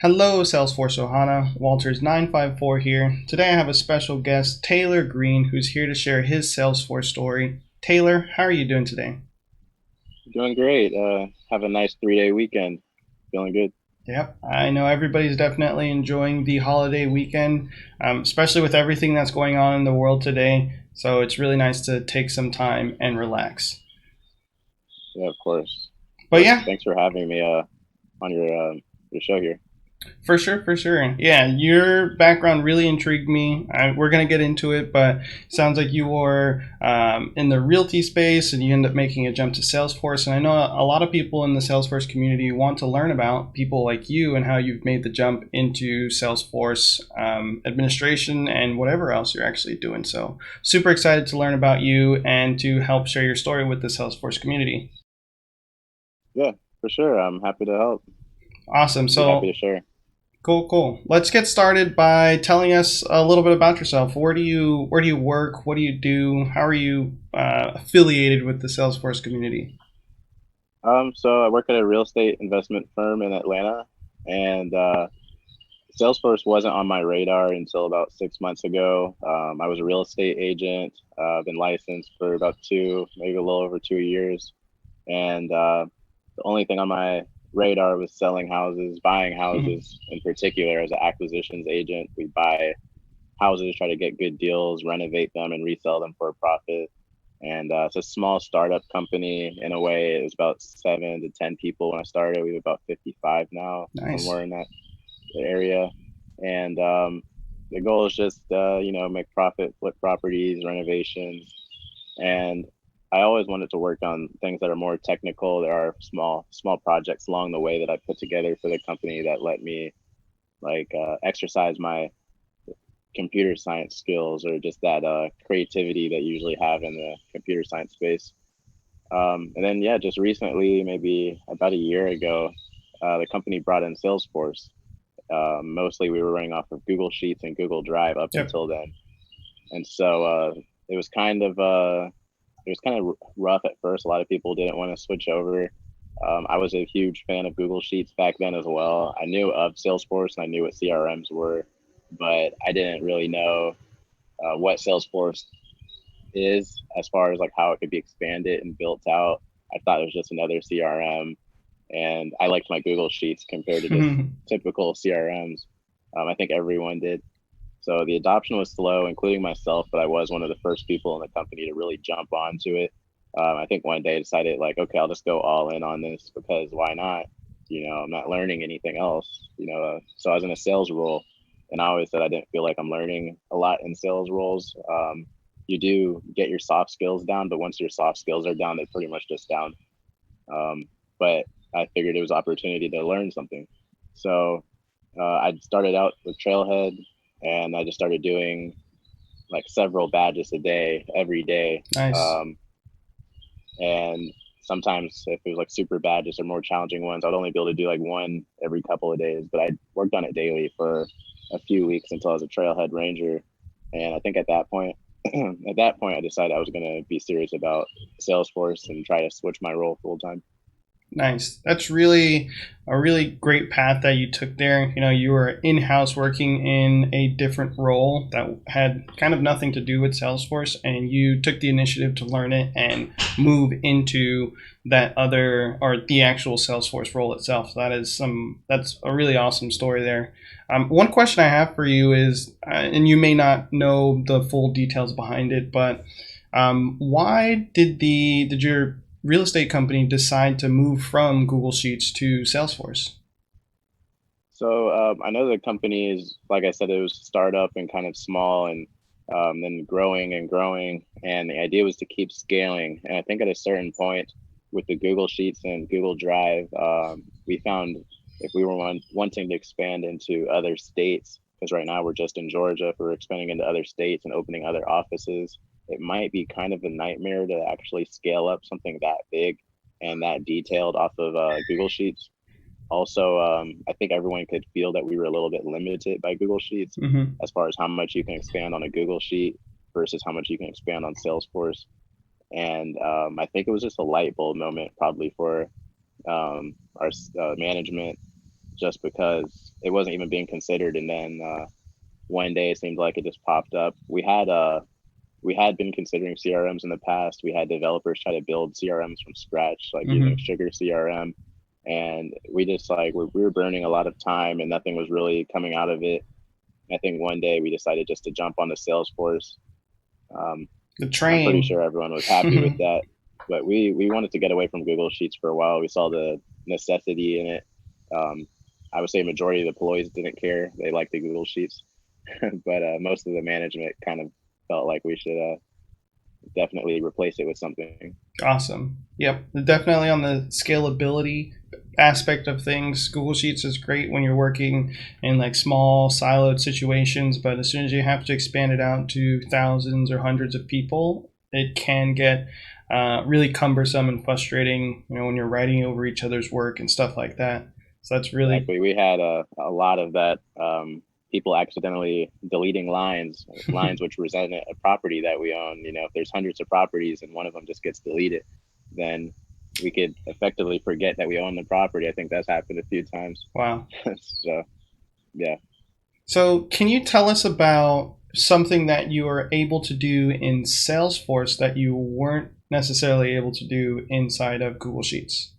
Hello, Salesforce Ohana. Walters 954 here. Today I have a special guest, Taylor Green, who's here to share his Salesforce story. Taylor, how are you doing today? Doing great. Have a nice 3-day weekend. Feeling good. Yep, I know everybody's definitely enjoying the holiday weekend, especially with everything that's going on in the world today. So it's really nice to take some time and relax. Yeah, of course. Of But course. yeah, Thanks for having me on your show here. for sure, for sure. Yeah, your background really intrigued me. We're going to get into it, but it sounds like you were in the realty space and you end up making a jump to Salesforce. And I know a lot of people in the Salesforce community want to learn about people like you and how you've made the jump into Salesforce administration and whatever else you're actually doing. So, super excited to learn about you and to help share your story with the Salesforce community. Yeah, for sure. I'm happy to help. Awesome. Be happy to So, share. cool, cool. Let's get started by telling us a little bit about yourself. Where do you work? What do you do? How are you affiliated with the Salesforce community? So I work at a real estate investment firm in Atlanta, and Salesforce wasn't on my radar until about 6 months ago. I was a real estate agent. Been licensed for about maybe a little over 2 years, and the only thing on my radar was selling houses, buying Mhm. houses in particular. As an acquisitions agent, we buy houses, try to get good deals, renovate them, and resell them for a profit. And it's a small startup company in a way. It was about 7 to 10 people when I started. We have about 55 now, Nice. somewhere in that area. And the goal is just, make profit, flip properties, renovations, and I always wanted to work on things that are more technical. There are small projects along the way that I put together for the company that let me exercise my computer science skills or just that creativity that you usually have in the computer science space. And then yeah, just recently, maybe about a year ago, the company brought in Salesforce. Mostly we were running off of Google Sheets and Google Drive up Yep. until then, and so it was kind of rough at first. A lot of people didn't want to switch over. I was a huge fan of Google Sheets back then as well. I knew of Salesforce and I knew what CRMs were, but I didn't really know what Salesforce is as far as like how it could be expanded and built out. I thought it was just another CRM, and I liked my Google Sheets compared to just typical CRMs. I think everyone did. So the adoption was slow, including myself, but I was one of the first people in the company to really jump onto it. I think one day I decided, like, okay, I'll just go all in on this because why not? I'm not learning anything else. So I was in a sales role, and I always said I didn't feel like I'm learning a lot in sales roles. You do get your soft skills down, but once your soft skills are down, they're pretty much just down. But I figured it was an opportunity to learn something. So I started out with Trailhead, and I just started doing like several badges a day, every day. Nice. And sometimes if it was like super badges or more challenging ones, I'd only be able to do like one every couple of days. But I worked on it daily for a few weeks until I was a Trailhead Ranger. And I think at that point, I decided I was going to be serious about Salesforce and try to switch my role full time. Nice. That's really a really great path that you took there. You were in-house working in a different role that had kind of nothing to do with Salesforce, and you took the initiative to learn it and move into that other or the actual Salesforce role itself. So that's a really awesome story there. One question I have for you is, and you may not know the full details behind it, but why did your real estate company decide to move from Google Sheets to Salesforce? So I know the company is, like I said, it was a startup and kind of small, and then growing and growing. And the idea was to keep scaling. And I think at a certain point with the Google Sheets and Google Drive, we found if we were wanting to expand into other states, because right now we're just in Georgia, if we're expanding into other states and opening other offices, it might be kind of a nightmare to actually scale up something that big and that detailed off of Google Sheets. Also, I think everyone could feel that we were a little bit limited by Google Sheets Hmm. as far as how much you can expand on a Google Sheet versus how much you can expand on Salesforce. And I think it was just a light bulb moment, probably for our management, just because it wasn't even being considered. And then one day it seemed like it just popped up. We had been considering CRMs in the past. We had developers try to build CRMs from scratch, like using Hmm. Sugar CRM, and we just like we were burning a lot of time, and nothing was really coming out of it. I think one day we decided just to jump onto Salesforce. Um, The I'm pretty train. sure everyone was happy with that, but we wanted to get away from Google Sheets for a while. We saw the necessity in it. Um, I would say majority of the employees didn't care; they liked the Google Sheets, but most of the management kind of felt like we should definitely replace it with something. Awesome. Yep. Definitely on the scalability aspect of things, Google Sheets is great when you're working in like small siloed situations, but as soon as you have to expand it out to thousands or hundreds of people, it can get really cumbersome and frustrating, when you're writing over each other's work and stuff like that. So that's really, Exactly. We had a lot of that. People accidentally deleting lines which represent a property that we own. You know, if there's hundreds of properties and one of them just gets deleted, then we could effectively forget that we own the property. I think that's happened a few times. wow. So yeah. So, can you tell us about something that you are able to do in Salesforce that you weren't necessarily able to do inside of Google Sheets?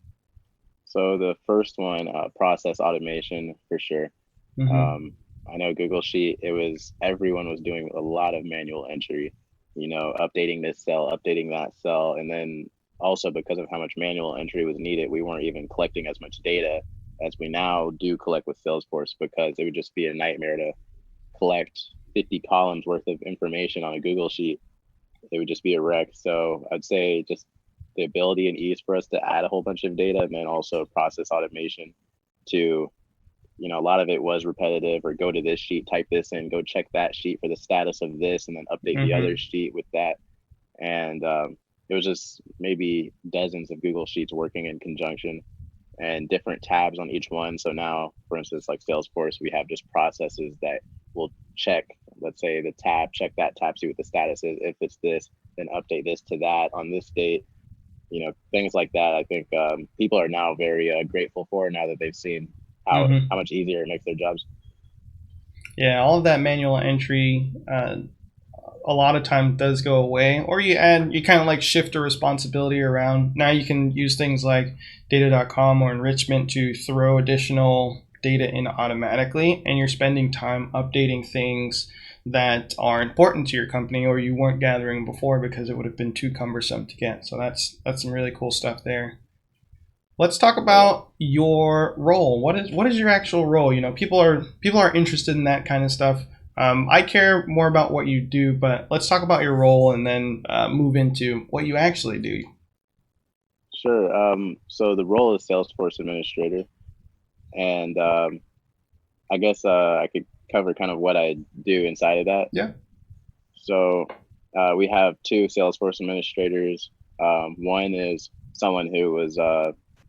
So the first one, process automation for sure. Hmm. Um, I know Google Sheet, it was everyone was doing a lot of manual entry, you know, updating this cell, updating that cell. And then also because of how much manual entry was needed, we weren't even collecting as much data as we now do collect with Salesforce because it would just be a nightmare to collect 50 columns worth of information on a Google Sheet. It would just be a wreck. So I'd say just the ability and ease for us to add a whole bunch of data and then also process automation to, you know, a lot of it was repetitive or go to this sheet, type this in, go check that sheet for the status of this, and then update the other Hmm. sheet with that. And it was just maybe dozens of Google Sheets working in conjunction and different tabs on each one. So now, for instance, like Salesforce, we have just processes that will check, let's say the tab, check that tab, see what the status is. If it's this, then update this to that on this date. You know, things like that. I think people are now very grateful for now that they've seen how Hmm. much easier it makes their jobs. Yeah, all of that manual entry a lot of time does go away, or you kind of like shift the responsibility around. Now you can use things like data.com or enrichment to throw additional data in automatically, and you're spending time updating things that are important to your company or you weren't gathering before because it would have been too cumbersome to get. So that's some really cool stuff there. Let's talk Oh yeah, about your role. What is your actual role? People are interested in that kind of stuff. I care more about what you do, but let's talk about your role and then move into what you actually do. sure. So the role is Salesforce administrator, and I guess I could cover kind of what I do inside of that. Yeah. So we have two Salesforce administrators. One is someone who was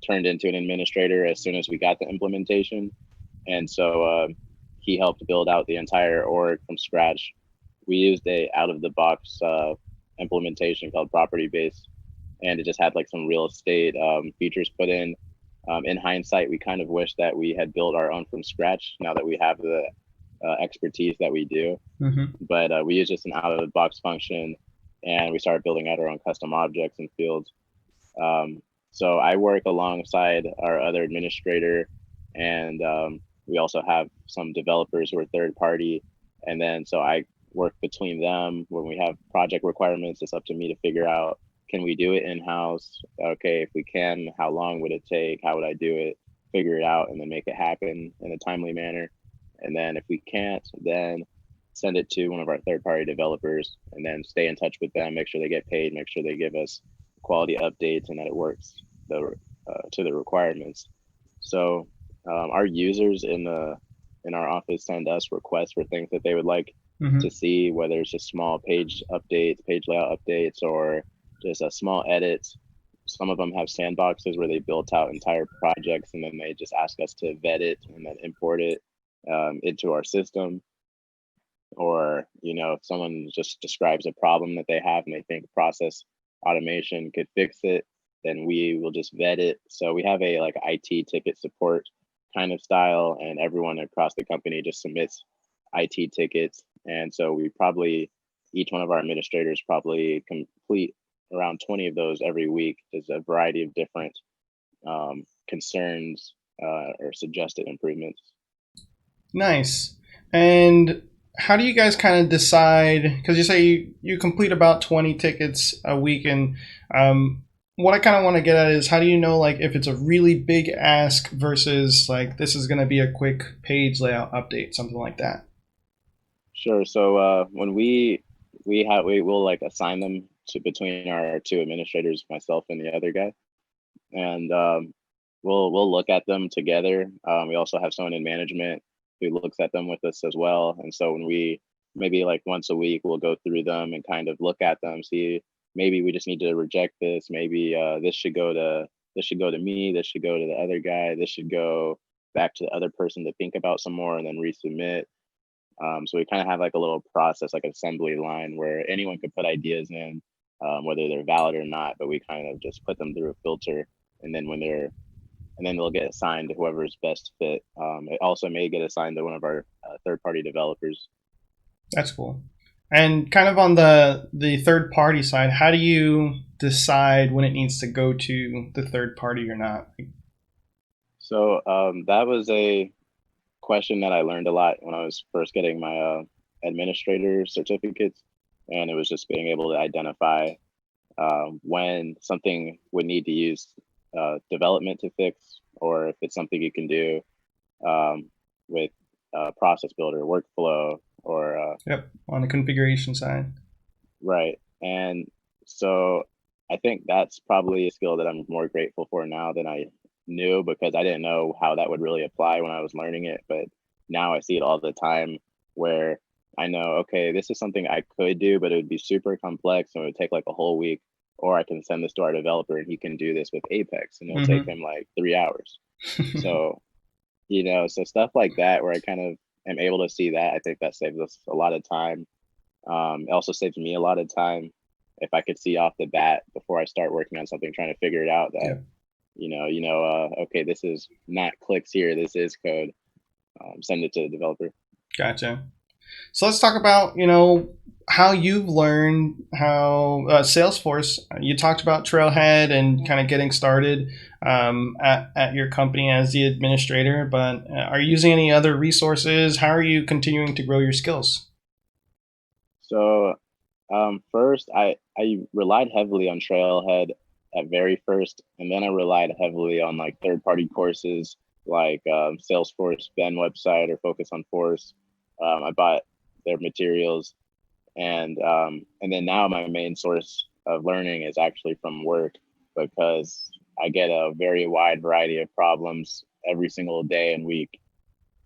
turned into an administrator as soon as we got the implementation, and so he helped build out the entire org from scratch. We used a out of the box implementation called Property Base, and it just had like some real estate features put in. In hindsight, we kind of wish that we had built our own from scratch. Now that we have the expertise that we do, Hmm. but we use just an out of the box function, and we started building out our own custom objects and fields. Um, so I work alongside our other administrator, and we also have some developers who are third party, and then so I work between them when we have project requirements. It's up to me to figure out, can we do it in house? Okay, if we can, how long would it take? How would I do it? Figure it out and then make it happen in a timely manner. And then if we can't, then send it to one of our third party developers and then stay in touch with them, make sure they get paid, make sure they give us quality updates and that it works to the requirements. So our users in our office send us requests for things that they would like to Hmm. see, whether it's just small page updates, page layout updates, or just a small edits. Some of them have sandboxes where they built out entire projects and then they just ask us to vet it and then import it into our system. Or, you know, if someone just describes a problem that they have and they think process automation could fix it, then we will just vet it. So we have a like IT ticket support kind of style, and everyone across the company just submits IT tickets. And so we probably, each one of our administrators probably complete around 20 of those every week. There's a variety of different concerns or suggested improvements. Nice. And how do you guys kind of decide? Because you say you complete about 20 tickets a week, and what I kind of want to get at is how do you know like if it's a really big ask versus like this is going to be a quick page layout update, something like that. Sure. So when we will like assign them to between our two administrators, myself and the other guy, and we'll look at them together. We also have someone in management who looks at them with us as well. And so when we maybe like once a week, we'll go through them and kind of look at them, see maybe we just need to reject this. Maybe this should go to me. This should go to the other guy. This should go back to the other person to think about some more and then resubmit. So we kind of have like a little process, like assembly line, where anyone could put ideas in, whether they're valid or not. But we kind of just put them through a filter, and then and then they'll get assigned to whoever's best fit. It also may get assigned to one of our third-party developers. That's cool. And kind of on the third party side, how do you decide when it needs to go to the third party or not? So that was a question that I learned a lot when I was first getting my administrator certificates, and it was just being able to identify when something would need to use development to fix, or if it's something you can do um, with process builder, workflow, or Yep, on the configuration side. right. And so I think that's probably a skill that I'm more grateful for now than I knew, because I didn't know how that would really apply when I was learning it. But now I see it all the time where I know, okay, this is something I could do, but it would be super complex and it would take like a whole week. Or I can send this to our developer and he can do this with Apex and it'll take Mm-hmm. him like 3 hours. So, so stuff like that where I kind of am able to see that, I think that saves us a lot of time. It also saves me a lot of time if I could see off the bat before I start working on something, trying to figure it out that, Yep, okay, this is not clicks here, this is code. Send it to the developer. gotcha. So let's talk about how you've learned how Salesforce. You talked about Trailhead and kind of getting started at your company as the administrator, but are you using any other resources? How are you continuing to grow your skills? So first, I relied heavily on Trailhead at very first, and then I relied heavily on like third party courses like Salesforce Ben website or Focus on Force. I bought their materials, and then now my main source of learning is actually from work, because I get a very wide variety of problems every single day and week,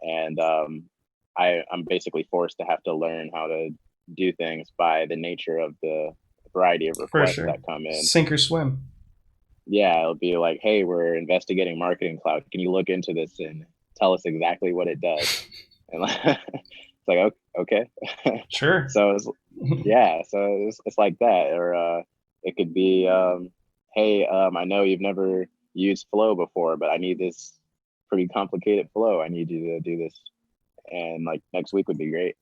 and I'm basically forced to have to learn how to do things by the nature of the variety of For requests sure, that come in. sink or swim. Yeah, it'll be like, hey, we're investigating Marketing Cloud. Can you look into this and tell us exactly what it does? And like, it's like, okay. Sure. So yeah, so it's like that, or it could be, hey, I know you've never used Flow before, but I need this pretty complicated flow. I need you to do this, and like next week would be great.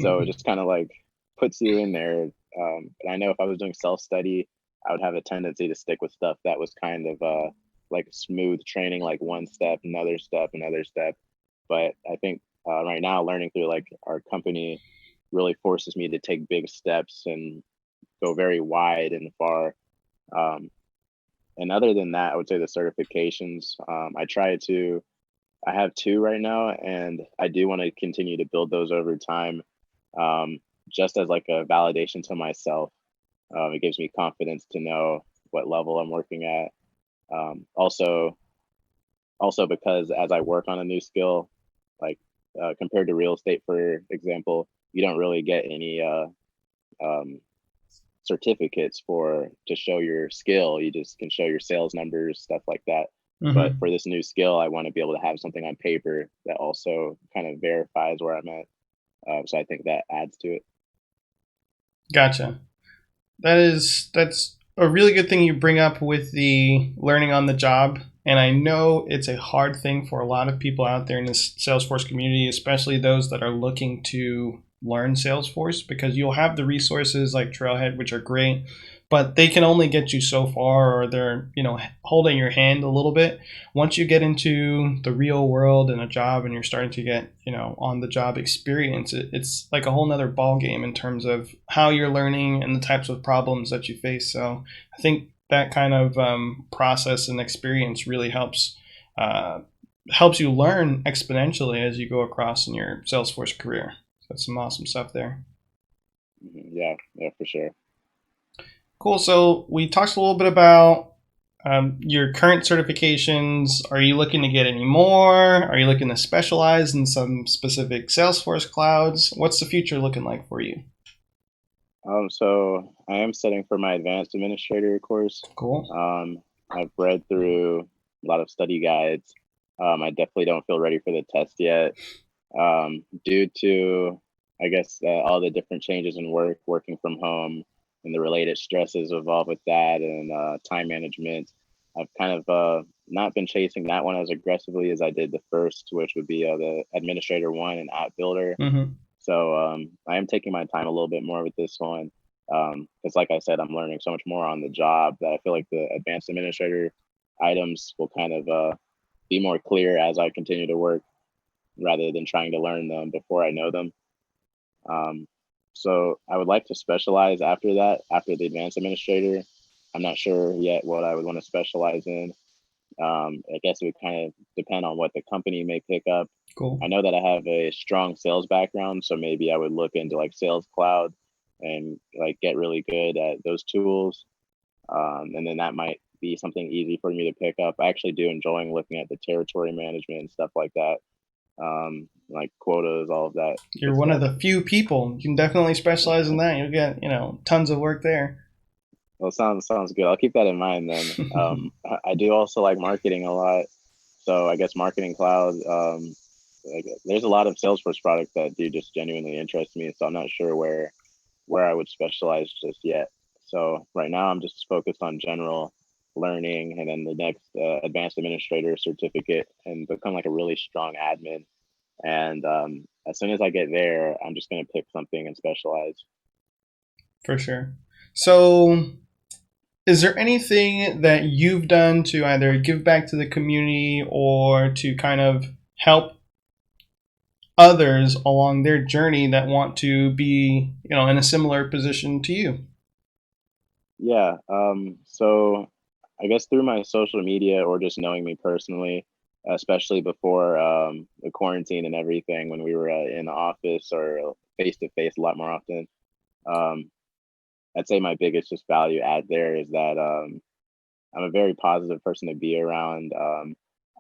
So it just kind of like puts you in there. And I know if I was doing self study, I would have a tendency to stick with stuff that was kind of like smooth training, like one step, another step, another step. But I think right now, learning through like our company really forces me to take big steps and go very wide and far. Um, and other than that, I would say the certifications. I have two right now, and I do want to continue to build those over time, um, just as like a validation to myself. It gives me confidence to know what level I'm working at. Also, because as I work on a new skill, like compared to real estate, for example, you don't really get any um, certificates for to show your skill. You just can show your sales numbers, stuff like that. But Hmm. for this new skill, I want to be able to have something on paper that also kind of verifies where I'm at. So I think that adds to it. Gotcha. That's a really good thing you bring up with the learning on the job And I know it's a hard thing for a lot of people out there in this Salesforce community, especially those that are looking to learn Salesforce, because you'll have the resources like Trailhead, which are great, but they can only get you so far, or they're, holding your hand a little bit. Once you get into the real world and a job and you're starting to get, on the job experience, it's like a whole nother ball game in terms of how you're learning and the types of problems that you face. So I think that kind of process and experience really uh, helps you learn exponentially as you go across in your Salesforce career. So that's some awesome stuff there. Yeah, yeah, for sure. Cool. So we talked a little bit about your current certifications. Are you looking to get any more? Are you looking to specialize in some specific Salesforce clouds? What's the future looking like for you? So I am studying for my advanced administrator course. Cool. I've read through a lot of study guides. I definitely don't feel ready for the test yet, due to, I guess, all the different changes in work, working from home, and the related stresses involved with that, and time management. I've kind of not been chasing that one as aggressively as I did the first, which would be the administrator one and app builder. Mm-hmm. So I am taking my time a little bit more with this one, because, like I said, I'm learning so much more on the job that I feel like the advanced administrator items will kind of be more clear as I continue to work, rather than trying to learn them before I know them. Um, so I would like to specialize after that, after the advanced administrator. I'm not sure yet what I would want to specialize in. I guess it would kind of depend on what the company may pick up. Cool. I know that I have a strong sales background, so maybe I would look into like Sales Cloud and like get really good at those tools. And then that might be something easy for me to pick up. I actually do enjoying looking at the territory management and stuff like that, like quotas, all of that You're good one of stuff. the few people. You can definitely specialize in that. You'll get, tons of work there. Well, sounds good. I'll keep that in mind then. I do also like marketing a lot, so I guess Marketing Cloud. Like, there's a lot of Salesforce products that do just genuinely interest me, so I'm not sure where I would specialize just yet. So right now I'm just focused on general learning, and then the next advanced administrator certificate, and become like a really strong admin. And as soon as I get there, I'm just gonna pick something and specialize. For sure. So, is there anything that you've done to either give back to the community or to kind of help others along their journey that want to be, in a similar position to you? Yeah. So I guess through my social media, or just knowing me personally, especially before the quarantine and everything, when we were in the office or face to face a lot more often, um, I'd say my biggest just value add there is that I'm a very positive person to be around.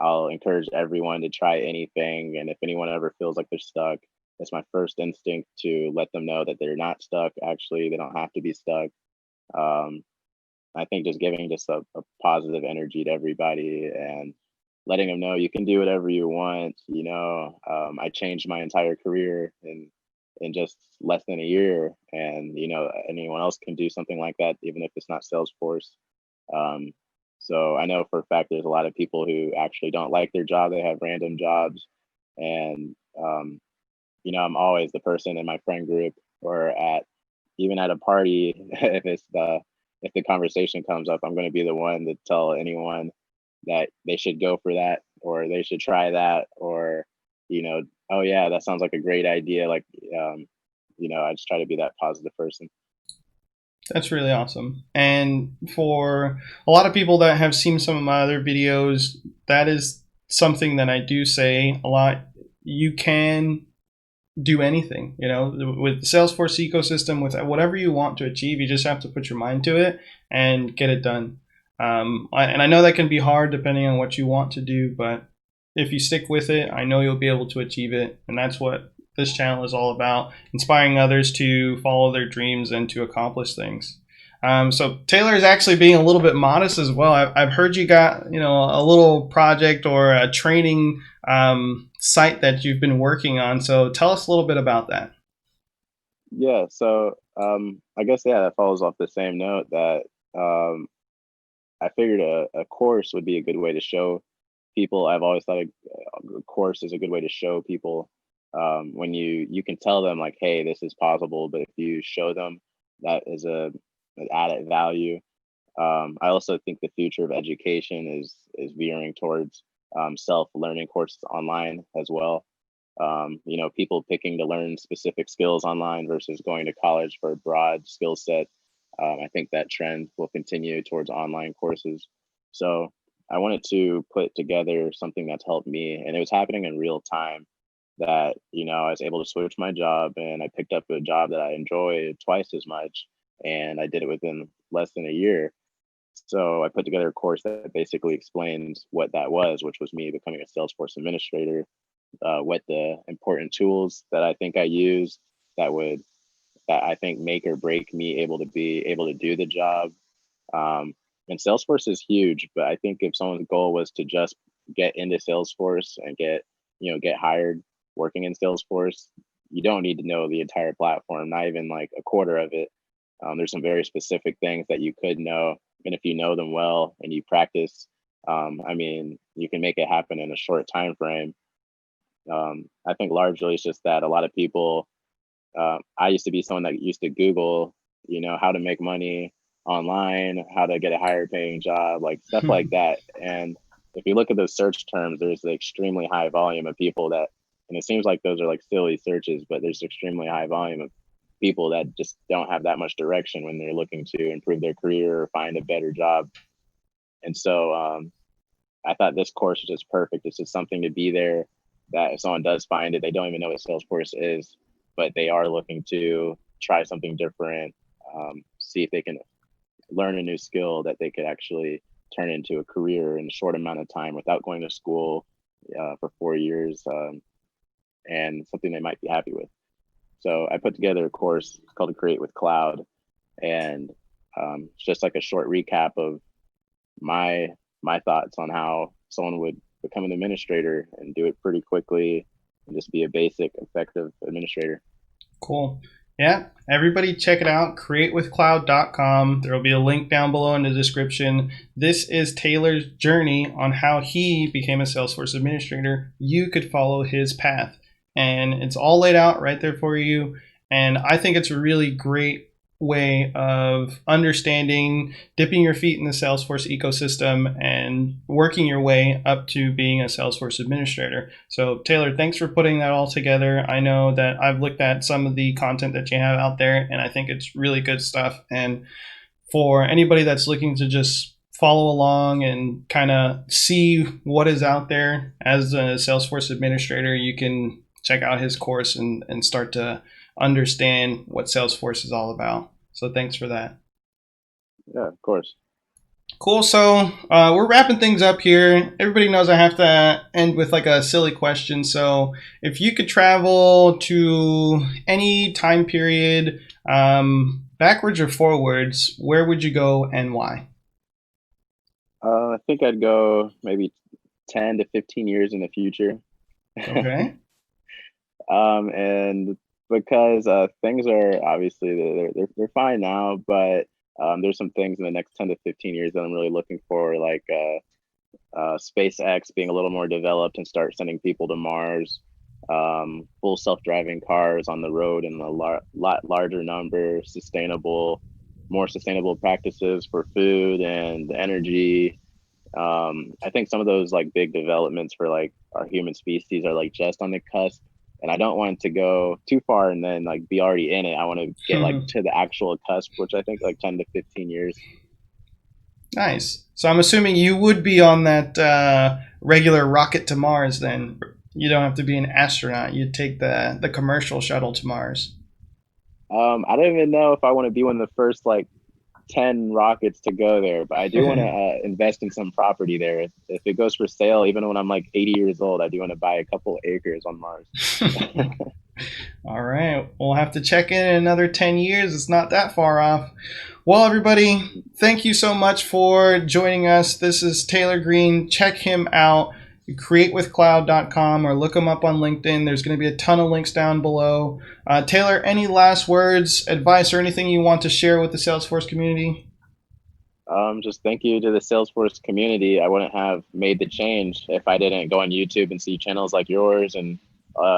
I'll encourage everyone to try anything, and if anyone ever feels like they're stuck, it's my first instinct to let them know that they're not stuck. Actually, they don't have to be stuck. Um, I think just giving just a positive energy to everybody, and letting them know you can do whatever you want. I changed my entire career in just less than a year, and anyone else can do something like that, even if it's not Salesforce. Um, so I know for a fact there's a lot of people who actually don't like their job; they have random jobs, and I'm always the person in my friend group, or at even at a party, if the conversation comes up, I'm going to be the one to tell anyone that they should go for that, or they should try that, or oh yeah, that sounds like a great idea. Like, I just try to be that positive person. That's really awesome. And for a lot of people that have seen some of my other videos, that is something that I do say a lot. You can do anything, with the Salesforce ecosystem, with whatever you want to achieve. You just have to put your mind to it and get it done. And I know that can be hard depending on what you want to do, but if you stick with it, I know you'll be able to achieve it. And that's what this channel is all about, inspiring others to follow their dreams and to accomplish things. So Taylor is actually being a little bit modest as well. I've heard you got, a little project or a training site that you've been working on. So tell us a little bit about that. Yeah, so I guess, yeah, that follows off the same note that um, I figured a course would be a good way to show people. I've always thought a course is a good way to show people, when you can tell them like, hey, this is possible, but if you show them, that is an added value. I also think the future of education is veering towards self-learning courses online as well. People picking to learn specific skills online versus going to college for a broad skill set. I think that trend will continue towards online courses. So I wanted to put together something that's helped me, and it was happening in real time. That I was able to switch my job, and I picked up a job that I enjoy twice as much, and I did it within less than a year. So I put together a course that basically explains what that was, which was me becoming a Salesforce administrator, what the important tools that I think I use that would that I think make or break me able to be able to do the job. Um, and Salesforce is huge, but I think if someone's goal was to just get into Salesforce and get hired working in Salesforce, you don't need to know the entire platform, not even like a quarter of it. There's some very specific things that you could know, and if you know them well and you practice, I mean, you can make it happen in a short time frame. I think largely it's just that a lot of people. I used to be someone that used to Google, how to make money online, how to get a higher paying job, like stuff like that. And if you look at those search terms, there's an extremely high volume of people that, and it seems like those are like silly searches, but there's extremely high volume of people that just don't have that much direction when they're looking to improve their career or find a better job. And so I thought this course was just perfect. It's just something to be there that if someone does find it, they don't even know what Salesforce is, but they are looking to try something different, see if they can learn a new skill that they could actually turn into a career in a short amount of time without going to school for 4 years, and something they might be happy with. So I put together a course called Create with Cloud, and it's just like a short recap of my my thoughts on how someone would become an administrator and do it pretty quickly and just be a basic effective administrator. Cool. Yeah, everybody check it out, createwithcloud.com. There will be a link down below in the description. This is Taylor's journey on how he became a Salesforce administrator. You could follow his path, and it's all laid out right there for you. And I think it's a really great way of understanding, dipping your feet in the Salesforce ecosystem and working your way up to being a Salesforce administrator. So Taylor, thanks for putting that all together. I know that I've looked at some of the content that you have out there, and I think it's really good stuff. And for anybody that's looking to just follow along and kind of see what is out there as a Salesforce administrator, you can check out his course and start to understand what Salesforce is all about. So thanks for that. Yeah, of course. Cool. So we're wrapping things up here. Everybody knows I have to end with like a silly question. So if you could travel to any time period, backwards or forwards, where would you go and why? I think I'd go maybe 10 to 15 years in the future. Okay. And because things are obviously they're fine now, but there's some things in the next 10 to 15 years that I'm really looking for, like SpaceX being a little more developed and start sending people to Mars, full self-driving cars on the road in a lot larger number, more sustainable practices for food and energy. I think some of those like big developments for like our human species are like just on the cusp, and I don't want it to go too far and then like be already in it. I want to get like to the actual cusp, which I think like 10 to 15 years. Nice. So I'm assuming you would be on that regular rocket to Mars then. You don't have to be an astronaut. You'd take the commercial shuttle to Mars. I don't even know if I want to be one of the first like 10 rockets to go there, but I do want to invest in some property there. If it goes for sale, even when I'm like 80 years old, I do want to buy a couple acres on Mars. All right. We'll have to check in another 10 years. It's not that far off. Well, everybody, thank you so much for joining us. This is Taylor Green. Check him out. Createwithcloud.com or look him up on LinkedIn. There's going to be a ton of links down below. Taylor, any last words, advice, or anything you want to share with the Salesforce community? Just thank you to the Salesforce community. I wouldn't have made the change if I didn't go on YouTube and see channels like yours and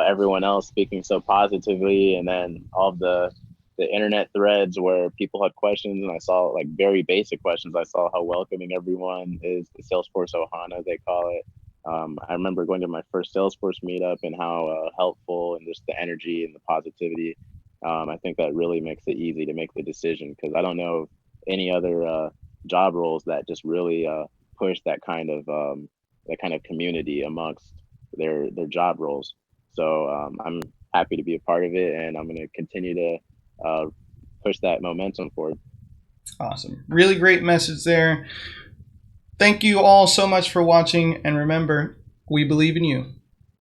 everyone else speaking so positively, and then all of the internet threads where people had questions, and I saw like very basic questions. I saw how welcoming everyone is. The Salesforce Ohana, they call it. I remember going to my first Salesforce meetup and how helpful and just the energy and the positivity. I think that really makes it easy to make the decision because I don't know any other job roles that just really push that kind of community amongst their job roles. So I'm happy to be a part of it, and I'm going to continue to uh, push that momentum forward. Awesome. Really great message there. Thank you all so much for watching, and remember, we believe in you.